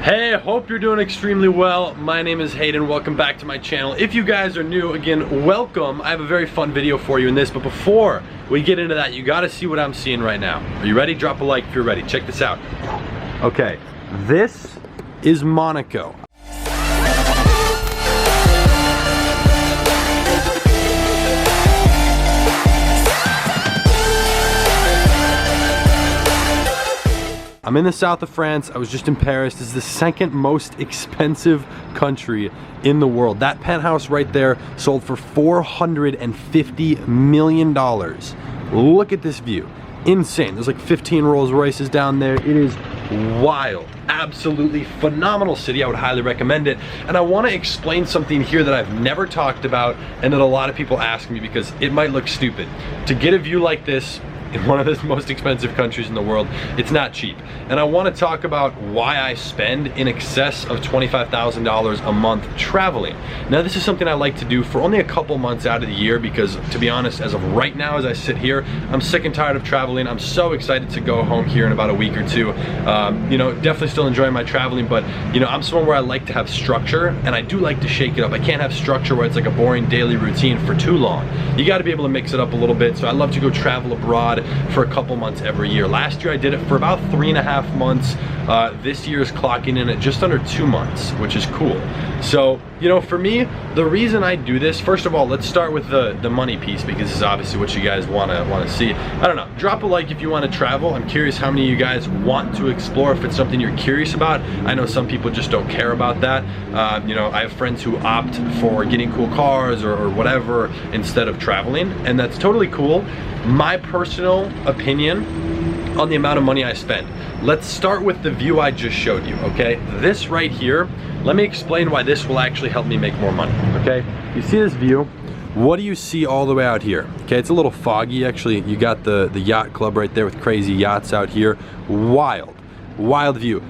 Hey, hope you're doing extremely well. My name is Hayden. Welcome back to my channel. If you guys are new, again, welcome. I have a very fun video for you in this, but before we get into that, you gotta see what I'm seeing right now. Are you ready? Drop a like if you're ready. Check this out. Okay, this is Monaco. I'm in the south of France. I was just in Paris. This is the second most expensive country in the world. That penthouse right there sold for $450 million. Look at this view. Insane. There's like 15 Rolls Royces down there. It is wild. Absolutely phenomenal city. I would highly recommend it. And I want to explain something here that I've never talked about and that a lot of people ask me because it might look stupid. To get a view like this in one of the most expensive countries in the world, it's not cheap. And I want to talk about why I spend in excess of $25,000 a month traveling. Now, this is something I like to do for only a couple months out of the year because, to be honest, as of right now, as I sit here, I'm sick and tired of traveling. I'm so excited to go home here in about a week or two. You know, definitely still enjoying my traveling, but you know, I'm someone where I like to have structure, and I do like to shake it up. I can't have structure where it's like a boring daily routine for too long. You got to be able to mix it up a little bit. So I love to go travel abroad for a couple months every year. Last year I did it for about 3.5 months. This year is clocking in at just under 2 months, which is cool. So, you know, for me, the reason I do this, first of all, let's start with the money piece because this is obviously what you guys want to see. I don't know, drop a like if you want to travel. I'm curious how many of you guys want to explore, if it's something you're curious about. I know some people just don't care about that. You know, I have friends who opt for getting cool cars or whatever instead of traveling, and that's totally cool. My personal opinion on the amount of money I spend. Let's start with the view I just showed you, okay? This right here, let me explain why this will actually help me make more money, okay? You see this view? What do you see all the way out here? Okay, it's a little foggy actually. You got the yacht club right there with crazy yachts out here. Wild, wild view.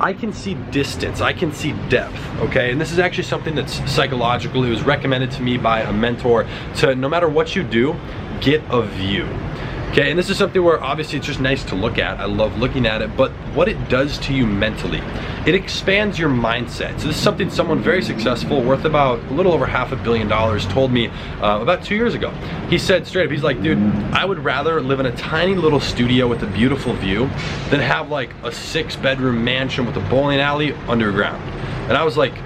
I can see distance, I can see depth, okay? And this is actually something that's psychological. It was recommended to me by a mentor to, no matter what you do, get a view. Okay, and this is something where obviously it's just nice to look at. I love looking at it, but what it does to you mentally, it expands your mindset. So this is something someone very successful, worth about a little over $500 million, told me about 2 years ago. He said straight up, he's like, dude, I would rather live in a tiny little studio with a beautiful view than have like a 6-bedroom mansion with a bowling alley underground. And I was like,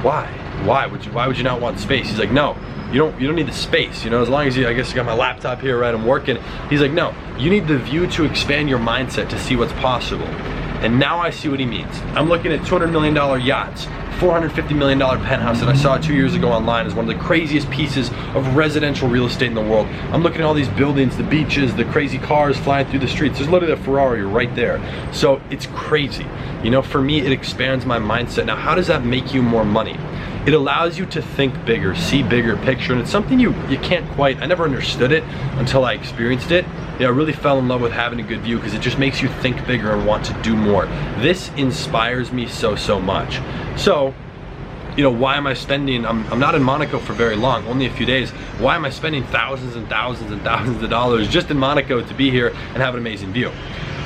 why? Why would you not want space? He's like, no. You don't need the space, you know, as long as you, I guess you got my laptop here, right, I'm working. He's like, no, you need the view to expand your mindset to see what's possible. And now I see what he means. I'm looking at $200 million yachts, $450 million penthouse that I saw 2 years ago online as one of the craziest pieces of residential real estate in the world. I'm looking at all these buildings, the beaches, the crazy cars flying through the streets. There's literally a Ferrari right there. So it's crazy. You know, for me, it expands my mindset. Now, how does that make you more money? It allows you to think bigger, see bigger picture, and it's something you can't quite, I never understood it until I experienced it. You know, I really fell in love with having a good view because it just makes you think bigger and want to do more. This inspires me so much. So, you know, why am I spending, I'm not in Monaco for very long, only a few days. Why am I spending thousands and thousands and thousands of dollars just in Monaco to be here and have an amazing view?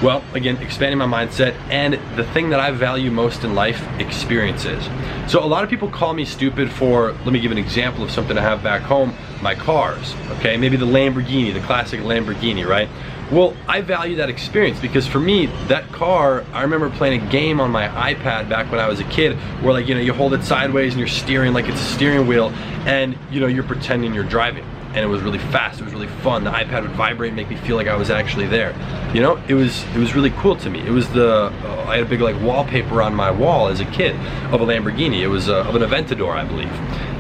Well, again, expanding my mindset, and the thing that I value most in life, experiences. So a lot of people call me stupid for, let me give an example of something I have back home, my cars, okay? Maybe the Lamborghini, the classic Lamborghini, right? Well, I value that experience because for me, that car, I remember playing a game on my iPad back when I was a kid where, like, you know, you hold it sideways and you're steering like it's a steering wheel, and you know, you're pretending you're driving. And it was really fast, it was really fun. The iPad would vibrate and make me feel like I was actually there. You know, it was really cool to me. It was I had a big like wallpaper on my wall as a kid of a Lamborghini. It was of an Aventador, I believe.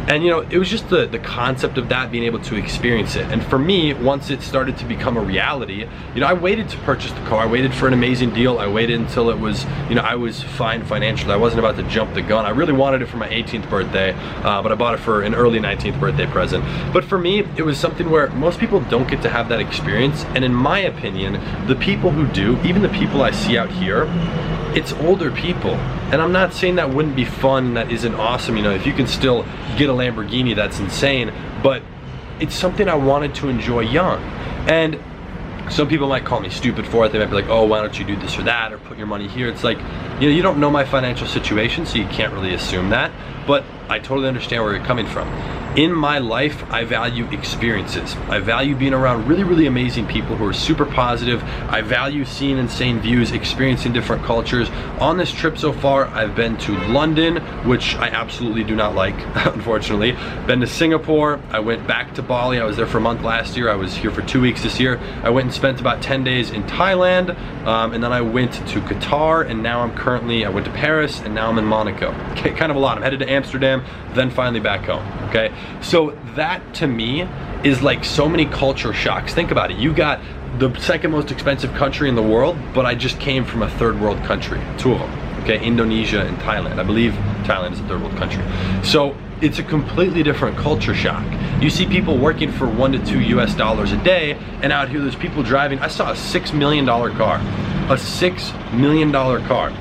And you know, it was just the concept of that, being able to experience it. And for me, once it started to become a reality, you know, I waited to purchase the car. I waited for an amazing deal. I waited until it was, you know, I was fine financially. I wasn't about to jump the gun. I really wanted it for my 18th birthday, but I bought it for an early 19th birthday present. But for me, it was something where most people don't get to have that experience. And in my opinion, the people who do, even the people I see out here, it's older people. And I'm not saying that wouldn't be fun, that isn't awesome, you know, if you can still get a Lamborghini, that's insane, but it's something I wanted to enjoy young. And some people might call me stupid for it. They might be like, oh, why don't you do this or that, or put your money here? It's like, you know, you don't know my financial situation, so you can't really assume that, but I totally understand where you're coming from. In my life, I value experiences. I value being around really, really amazing people who are super positive. I value seeing insane views, experiencing different cultures. On this trip so far, I've been to London, which I absolutely do not like, unfortunately. Been to Singapore. I went back to Bali. I was there for a month last year. I was here for 2 weeks this year. I went and spent about 10 days in Thailand, and then I went to Qatar, and now I went to Paris, and now I'm in Monaco. Okay, kind of a lot. I'm headed to Amsterdam, then finally back home, okay? So that to me is like so many culture shocks. Think about it. You got the second most expensive country in the world, but I just came from a third world country, 2 of them, okay? Indonesia and Thailand. I believe Thailand is a third world country. So it's a completely different culture shock. You see people working for $1 to $2 US a day, and out here there's people driving. I saw a $6 million car, a $6 million car.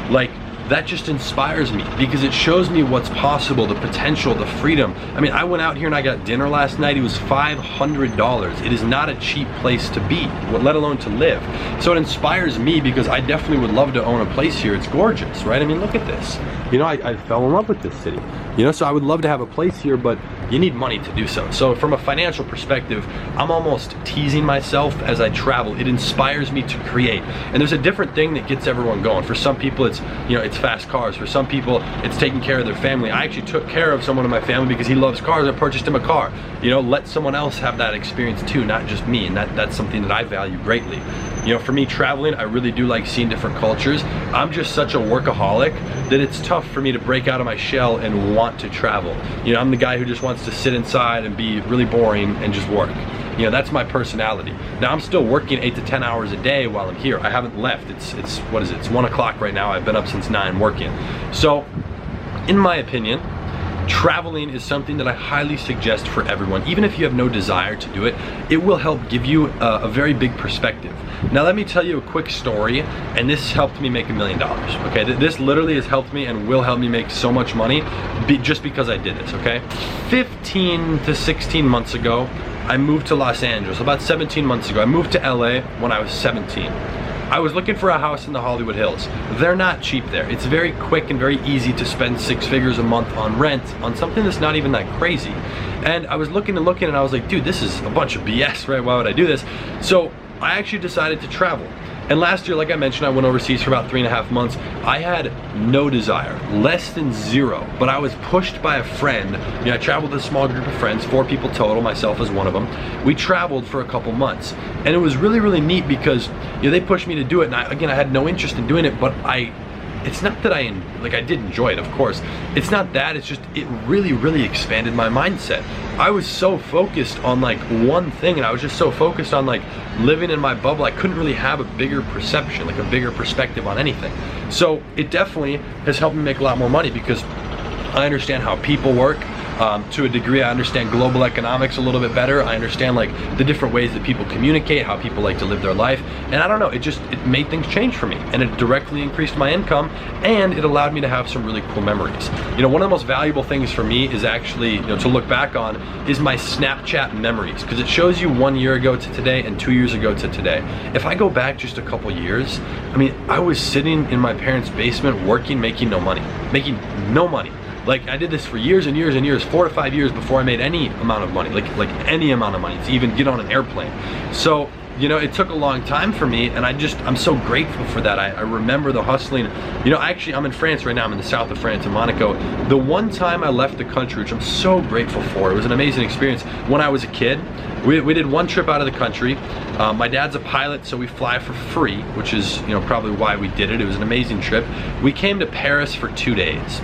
Like, that just inspires me because it shows me what's possible, the potential, the freedom. I mean, I went out here and I got dinner last night. It was $500. It is not a cheap place to be, let alone to live. So it inspires me because I definitely would love to own a place here. It's gorgeous, right? I mean, look at this. You know, I fell in love with this city. You know, so I would love to have a place here, but you need money to do so. So from a financial perspective, I'm almost teasing myself as I travel. It inspires me to create. And there's a different thing that gets everyone going. For some people, it's, you know, it's fast cars. For some people, it's taking care of their family. I actually took care of someone in my family because he loves cars. I purchased him a car. You know, let someone else have that experience too, not just me. And that's something that I value greatly. You know, for me traveling, I really do like seeing different cultures. I'm just such a workaholic that it's tough for me to break out of my shell and want to travel. You know, I'm the guy who just wants to sit inside and be really boring and just work. You know, that's my personality. Now, I'm still working 8 to 10 hours a day while I'm here. I haven't left. It's what is it? It's 1 o'clock right now. I've been up since 9 working. So, in my opinion, traveling is something that I highly suggest for everyone. Even if you have no desire to do it, it will help give you a very big perspective. Now let me tell you a quick story, and this helped me make $1 million, okay? This literally has helped me and will help me make so much money just because I did this, okay? 15 to 16 months ago, I moved to Los Angeles. About 17 months ago, I moved to LA when I was 17. I was looking for a house in the Hollywood Hills. They're not cheap there. It's very quick and very easy to spend 6 figures a month on rent on something that's not even that crazy. And I was looking and looking and I was like, dude, this is a bunch of BS, right? Why would I do this? So I actually decided to travel. And last year, like I mentioned, I went overseas for about 3.5 months. I had no desire, less than 0, but I was pushed by a friend. You know, I traveled with a small group of friends, 4 people total, myself as one of them. We traveled for a couple months. And it was really, really neat because, you know, they pushed me to do it. And I had no interest in doing it, but it's not that I did enjoy it, of course. It's not that, it's just, it really, really expanded my mindset. I was so focused on like one thing, and I was just so focused on like living in my bubble. I couldn't really have a bigger perception, like a bigger perspective on anything. So it definitely has helped me make a lot more money because I understand how people work. To a degree, I understand global economics a little bit better. I understand like the different ways that people communicate, how people like to live their life. And I don't know, it made things change for me, and it directly increased my income, and it allowed me to have some really cool memories. You know, one of the most valuable things for me is actually, you know, to look back on is my Snapchat memories, because it shows you 1 year ago to today and 2 years ago to today. If I go back just a couple years, I mean, I was sitting in my parents' basement working, making no money. Like, I did this for years and years and years, 4 to 5 years before I made any amount of money, like any amount of money to even get on an airplane. So, you know, it took a long time for me, and I'm so grateful for that. I remember the hustling. You know, actually, I'm in France right now. I'm in the south of France, in Monaco. The one time I left the country, which I'm so grateful for, it was an amazing experience. When I was a kid, we did one trip out of the country. My dad's a pilot, so we fly for free, which is, you know, probably why we did it. It was an amazing trip. We came to Paris for 2 days.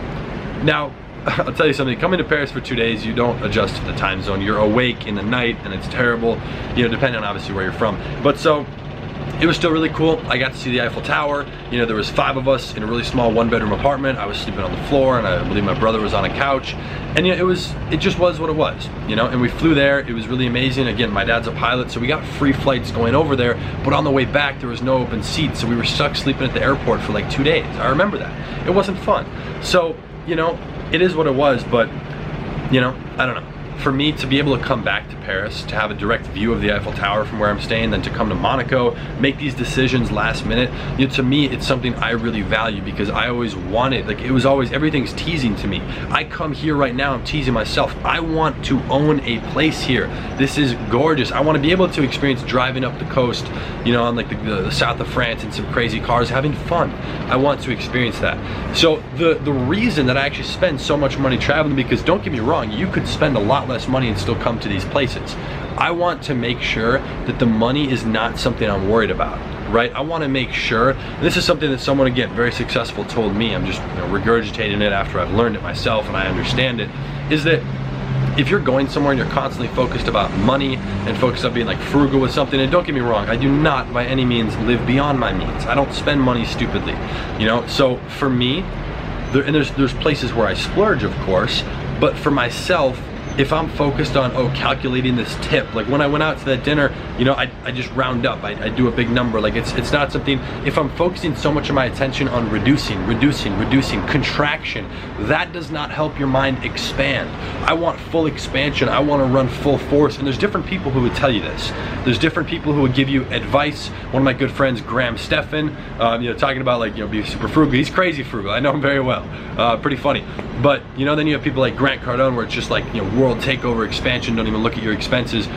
Now, I'll tell you something, coming to Paris for 2 days, you don't adjust to the time zone. You're awake in the night, and it's terrible, you know, depending on obviously where you're from. But so, it was still really cool. I got to see the Eiffel Tower. You know, there was 5 of us in a really small 1-bedroom apartment. I was sleeping on the floor, and I believe my brother was on a couch. And you know, it just was what it was, you know, and we flew there. It was really amazing. Again, my dad's a pilot, so we got free flights going over there, but on the way back, there was no open seats, so we were stuck sleeping at the airport for like 2 days. I remember that. It wasn't fun. So, you know, it is what it was, but, you know, I don't know. for me to be able to come back to Paris, to have a direct view of the Eiffel Tower from where I'm staying, then to come to Monaco, make these decisions last minute, to me, it's something I really value because I always wanted, like it was always, everything's teasing to me. I come here right now, I'm teasing myself. I want to own a place here. This is gorgeous. I want to be able to experience driving up the coast, on like the south of France in some crazy cars, having fun. I want to experience that. So the reason that I actually spend so much money traveling, because don't get me wrong, you could spend a lot less money and still come to these places. I want to make sure that the money is not something I'm worried about, right? I want to make sure, and this is something that someone, again, very successful told me, I'm just regurgitating it after I've learned it myself and I understand it, is that if you're going somewhere and you're constantly focused about money and focused on being like frugal with something, and don't get me wrong, I do not by any means live beyond my means. I don't spend money stupidly, So for me, there's places where I splurge, of course, but for myself, if I'm focused on, calculating this tip, like when I went out to that dinner, I just round up, I do a big number. Like it's not something, if I'm focusing so much of my attention on reducing, contraction, that does not help your mind expand. I want full expansion, I want to run full force, and there's different people who would tell you this. There's different people who would give you advice. One of my good friends, Graham Stephan, talking about like, be super frugal. He's crazy frugal, I know him very well, pretty funny. But then you have people like Grant Cardone, where it's just like, world takeover expansion, don't even look at your expenses.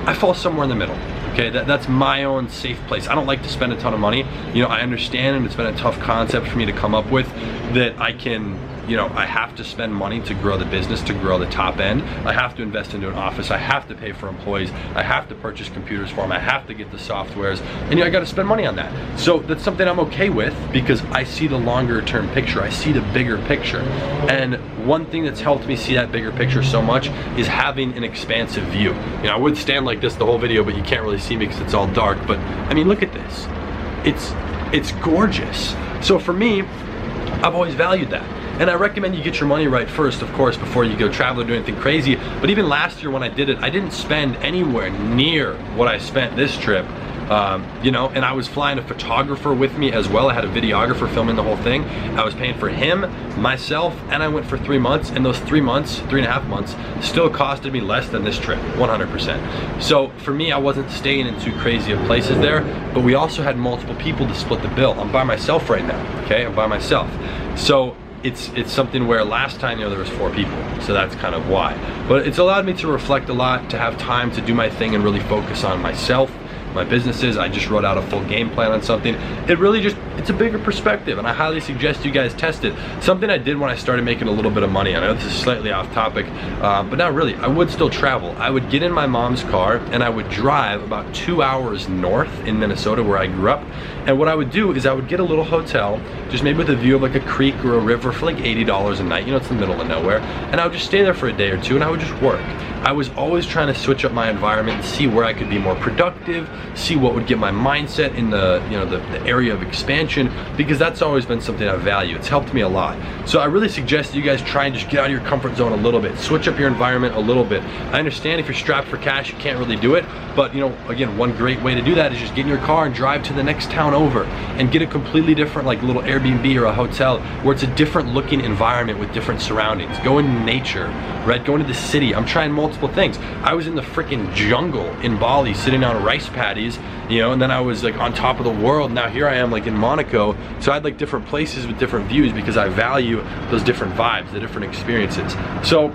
I fall somewhere in the middle. Okay, that's my own safe place. I don't like to spend a ton of money. I understand, and it's been a tough concept for me to come up with, that I can, I have to spend money to grow the business, to grow the top end. I have to invest into an office. I have to pay for employees. I have to purchase computers for them. I have to get the softwares, and I got to spend money on that. So that's something I'm okay with because I see the longer term picture. I see the bigger picture. And one thing that's helped me see that bigger picture so much is having an expansive view. I would stand like this the whole video, but you can't really see me because it's all dark. But I mean, look at this. It's gorgeous. So for me, I've always valued that. And I recommend you get your money right first, of course, before you go travel or do anything crazy. But even last year when I did it, I didn't spend anywhere near what I spent this trip. And I was flying a photographer with me as well. I had a videographer filming the whole thing. I was paying for him, myself, and I went for 3 months, and those 3.5 months still costed me less than this trip, 100%. So for me, I wasn't staying in too crazy of places there, but we also had multiple people to split the bill. I'm by myself right now, okay? I'm by myself. So it's something where last time, there was 4 people, so that's kind of why. But it's allowed me to reflect a lot, to have time to do my thing and really focus on myself, my businesses. I just wrote out a full game plan on something. It really it's a bigger perspective, and I highly suggest you guys test it. Something I did when I started making a little bit of money, I know this is slightly off topic, but not really. I would still travel. I would get in my mom's car and I would drive about 2 hours north in Minnesota, where I grew up. And what I would do is I would get a little hotel, just maybe with a view of like a creek or a river, for like $80 a night. It's in the middle of nowhere. And I would just stay there for a day or two, and I would just work. I was always trying to switch up my environment and see where I could be more productive, see what would get my mindset in the area of expansion, because that's always been something I value. It's helped me a lot. So I really suggest that you guys try and just get out of your comfort zone a little bit, switch up your environment a little bit. I understand if you're strapped for cash, you can't really do it, but again, one great way to do that is just get in your car and drive to the next town over and get a completely different, like, little Airbnb or a hotel where it's a different looking environment with different surroundings. Go in nature, right? Go into the city. I'm trying multiple things. I was in the freaking jungle in Bali sitting on rice paddies, and then I was like on top of the world. Now here I am like in Monaco. So I had like different places with different views because I value those different vibes, the different experiences. So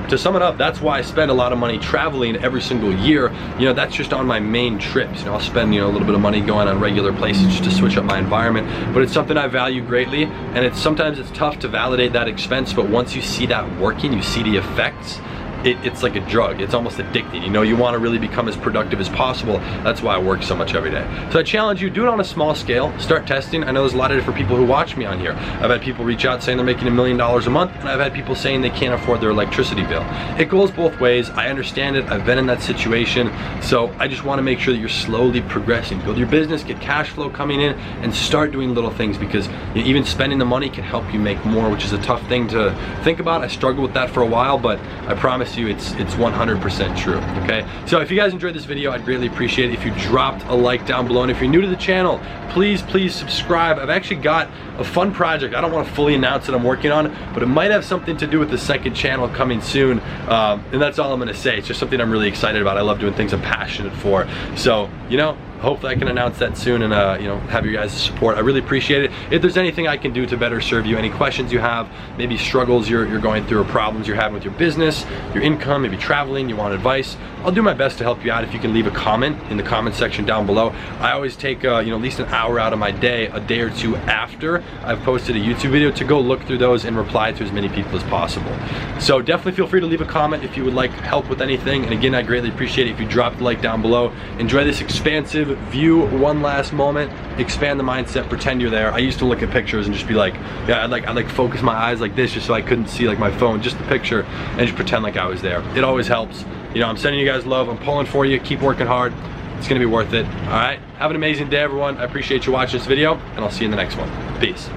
to sum it up, that's why I spend a lot of money traveling every single year. That's just on my main trips. I'll spend a little bit of money going on regular places just to switch up my environment, but it's something I value greatly. And sometimes it's tough to validate that expense, but once you see that working, you see the effects, it's like a drug. It's almost addicting. You want to really become as productive as possible. That's why I work so much every day. So I challenge you, do it on a small scale. Start testing. I know there's a lot of different people who watch me on here. I've had people reach out saying they're making $1 million a month, and I've had people saying they can't afford their electricity bill. It goes both ways. I understand it. I've been in that situation. So I just want to make sure that you're slowly progressing. Build your business, get cash flow coming in, and start doing little things, because even spending the money can help you make more, which is a tough thing to think about. I struggled with that for a while, but I promise promise you it's 100% true, okay? So if you guys enjoyed this video, I'd greatly appreciate it if you dropped a like down below. And if you're new to the channel, please subscribe. I've actually got a fun project. I don't want to fully announce that I'm working on, but it might have something to do with the second channel coming soon. And that's all I'm gonna say. It's just something I'm really excited about. I love doing things I'm passionate for. So, you know, hopefully I can announce that soon and you know, have your guys' support. I really appreciate it. If there's anything I can do to better serve you, any questions you have, maybe struggles you're going through or problems you're having with your business, your income, maybe traveling, you want advice, I'll do my best to help you out. If you can leave a comment in the comment section down below. I always take you know, at least an hour out of my day, a day or two after I've posted a YouTube video, to go look through those and reply to as many people as possible. So definitely feel free to leave a comment if you would like help with anything. And again, I greatly appreciate it if you drop the like down below. Enjoy this expansive view one last moment, expand the mindset, pretend you're there. I used to look at pictures and just be like, yeah, I'd like focus my eyes like this just so I couldn't see like my phone, just the picture, and just pretend like I was there. It always helps. You know, I'm sending you guys love. I'm pulling for you. Keep working hard. It's gonna be worth it. All right, have an amazing day, everyone. I appreciate you watching this video, and I'll see you in the next one. Peace.